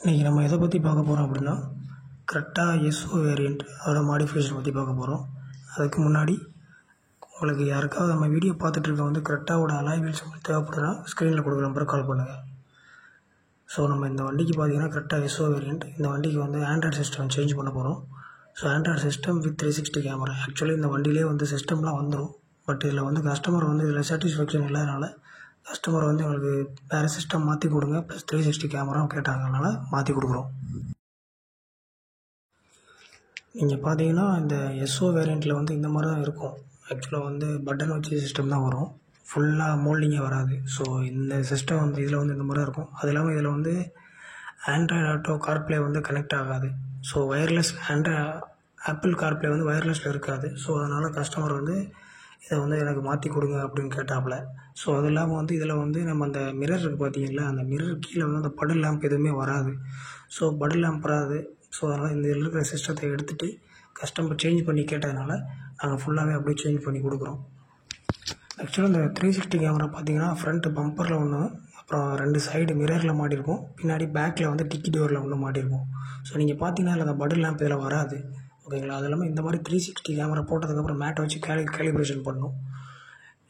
இன்றைக்கி நம்ம எதை பற்றி பார்க்க போகிறோம் அப்படின்னா கரெக்டா எஸ்ஓ வேரியண்ட் அதோட மாடிஃபிகேஷன் பற்றி பார்க்க போகிறோம். அதுக்கு முன்னாடி உங்களுக்கு யாருக்காவது நம்ம வீடியோ பார்த்துட்ருக்க வந்து கரெக்டாவோட அலாய் வீல்ஸ் உங்களுக்கு தேவைப்படுதுன்னா ஸ்க்ரீனில் கொடுக்குற நம்பரை கால் பண்ணுங்கள். ஸோ நம்ம இந்த வண்டிக்கு பார்த்தீங்கன்னா கரெக்டாக எஸ்ஓ வேரியண்ட். இந்த வண்டிக்கு வந்து ஆண்ட்ராய்டு சிஸ்டம் சேஞ்ச் பண்ண போகிறோம். So Android system with 360 camera. Actually இந்த வண்டியிலே வந்து சிஸ்டம்லாம் வந்துடும். பட் இதில் வந்து கஸ்டமர் வந்து இதில் சாட்டிஸ்ஃபேக்ஷன் இல்லாதனால கஸ்டமர் வந்து எங்களுக்கு வேறு சிஸ்டம் மாற்றி கொடுங்க ப்ளஸ் 360 கேமரா கேட்டாங்க, அதனால் மாற்றி கொடுக்குறோம். நீங்கள் பார்த்தீங்கன்னா இந்த எஸ்ஓ வேரியண்ட்டில் வந்து இந்த மாதிரி தான் இருக்கும். ஆக்சுவலாக வந்து பட்டன் வச்சு சிஸ்டம் தான் வரும், ஃபுல்லாக மோல்டிங்கே வராது. ஸோ இந்த சிஸ்டம் வந்து இதில் வந்து இந்த மாதிரி தான் இருக்கும். அது இல்லாமல் இதில் வந்து ஆண்ட்ராய்டு ஆட்டோ கார்ப்ளே வந்து கனெக்ட் ஆகாது. ஸோ ஒயர்லெஸ் ஆப்பிள் கார்ப்ளே வந்து ஒயர்லெஸில் இருக்காது. ஸோ அதனால் கஸ்டமர் வந்து இதை வந்து எனக்கு மாற்றி கொடுங்க அப்படின்னு கேட்டாப்புல. ஸோ அது இல்லாமல் வந்து இதில் வந்து நம்ம அந்த மிரர் இருக்குது பார்த்தீங்களா, அந்த மிரர் கீழே வந்து அந்த படல் லேம்ப் எதுவுமே வராது. ஸோ படல் லேம்ப் வராது. ஸோ அதனால் இந்த இதில் இருக்கிற சிஸ்டத்தை எடுத்துகிட்டு கஸ்டமர் சேஞ்ச் பண்ணி கேட்டதுனால நாங்கள் ஃபுல்லாகவே அப்படியே சேஞ்ச் பண்ணி கொடுக்குறோம். ஆக்சுவலாக இந்த 360 கேமரா பார்த்தீங்கன்னா ஃப்ரண்ட் பம்பரில் ஒன்று, அப்புறம் 2 சைடு மிரரில் மாட்டியிருக்கும், பின்னாடி பேக்கில் வந்து டிக்கி டோரில் ஒன்று மாட்டியிருக்கும். ஸோ நீங்கள் பார்த்தீங்கன்னா இல்லை அந்த படல் லேம்ப் இதில் வராது. ஓகேங்களா. அது இல்லாமல் இந்த மாதிரி 360 கேமரா போட்டதுக்கப்புறம் மேட்டை வச்சு கேலிப்ரேஷன் பண்ணணும்.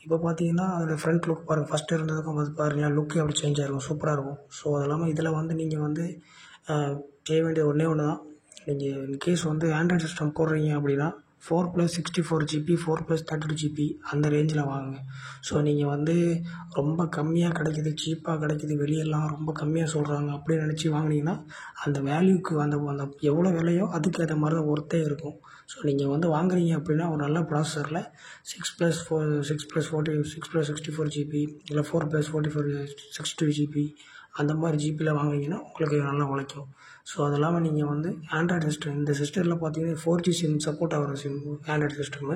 இப்போ பார்த்தீங்கன்னா அதில் ஃப்ரண்ட் லுக் பாருங்கள், ஃபஸ்ட்டு இருந்ததுக்கும் பார்த்து பாருங்கள், லுக்கே அப்படி சேஞ்ச் ஆகிருக்கும், சூப்பராக இருக்கும். ஸோ அது இல்லாமல் இதில் வந்து நீங்கள் வந்து செய்ய வேண்டியது ஒன்றே ஒன்று தான். நீங்கள் இன்கேஸ் வந்து ஆண்ட்ராய்டு சிஸ்டம் போடுறீங்க அப்படின்னா 4+64 GB 4+32 GB அந்த ரேஞ்சில் வாங்குங்க. ஸோ நீங்கள் வந்து ரொம்ப கம்மியாக கிடைக்கிது, சீப்பாக கிடைக்கிது, வெளியெல்லாம் ரொம்ப கம்மியாக சொல்கிறாங்க அப்படின்னு நினச்சி வாங்கினீங்கன்னா அந்த வேல்யூக்கு அந்த அந்த எவ்வளோ விலையோ அதுக்கு ஏற்ற மாதிரி தான் ஒர்த்தே இருக்கும். ஸோ நீங்கள் வந்து வாங்குறீங்க அப்படின்னா ஒரு நல்ல ப்ராசஸரில் 6+64 GB இல்லை 4+64 GB அந்த மாதிரி ஜிபியில் வாங்கினீங்கன்னா உங்களுக்கு நல்லா உழைக்கும். ஸோ அது இல்லாமல் நீங்கள் வந்து ஆண்ட்ராய்டு சிஸ்டம், இந்த சிஸ்டத்தில் பார்த்தீங்கன்னா 4G சிம் சப்போர்ட் ஆகிற சிம் ஆண்ட்ராய்டு சிஸ்டமு.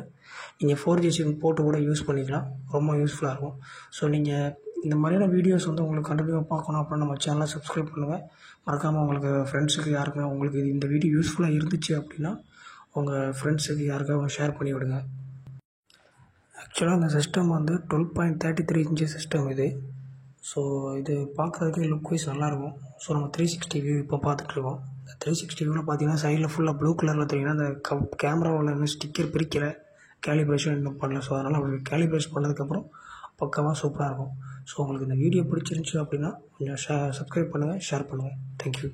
நீங்கள் 4G சிம் போட்டு கூட யூஸ் பண்ணிக்கலாம், ரொம்ப யூஸ்ஃபுல்லாக இருக்கும். ஸோ நீங்கள் இந்த மாதிரியான வீடியோஸ் வந்து உங்களுக்கு கண்டினியூவாக பார்க்கணும் அப்படின்னா நம்ம சேனலை சப்ஸ்கிரைப் பண்ணுங்கள். மறக்காமல் உங்களுக்கு ஃப்ரெண்ட்ஸுக்கு யாருக்குமே உங்களுக்கு இந்த வீடியோ யூஸ்ஃபுல்லாக இருந்துச்சு அப்படின்னா உங்கள் ஃப்ரெண்ட்ஸுக்கு யாருக்காவது ஷேர் பண்ணி விடுங்க. ஆக்சுவலாக இந்த சிஸ்டம் வந்து 12.33 இன்ச்சு சிஸ்டம் இது. ஸோ இது பார்க்குறதுக்கு லுக் வைஸ் நல்லாயிருக்கும். ஸோ நம்ம 360 வியூ இப்போ பார்த்துட்ருக்கோம். இந்த 360 வியூவில் பார்த்தீங்கன்னா சைடில் ஃபுல்லாக ப்ளூ கலரில் தெரியுங்கன்னா அந்த கேமராவில் இன்னும் ஸ்டிக்கர் பிரிக்கலை, கேலிப்ரேஷன் இன்னும் பண்ணல. ஸோ அதனால் அப்படி கேலிப்ரேஷன் பண்ணதுக்கப்புறம் பக்காவாக சூப்பராக இருக்கும். ஸோ உங்களுக்கு இந்த வீடியோ பிடிச்சிருந்துச்சி அப்படின்னா கொஞ்சம் சப்ஸ்கிரைப் பண்ணுங்கள், ஷேர் பண்ணுங்கள். தேங்க்யூ.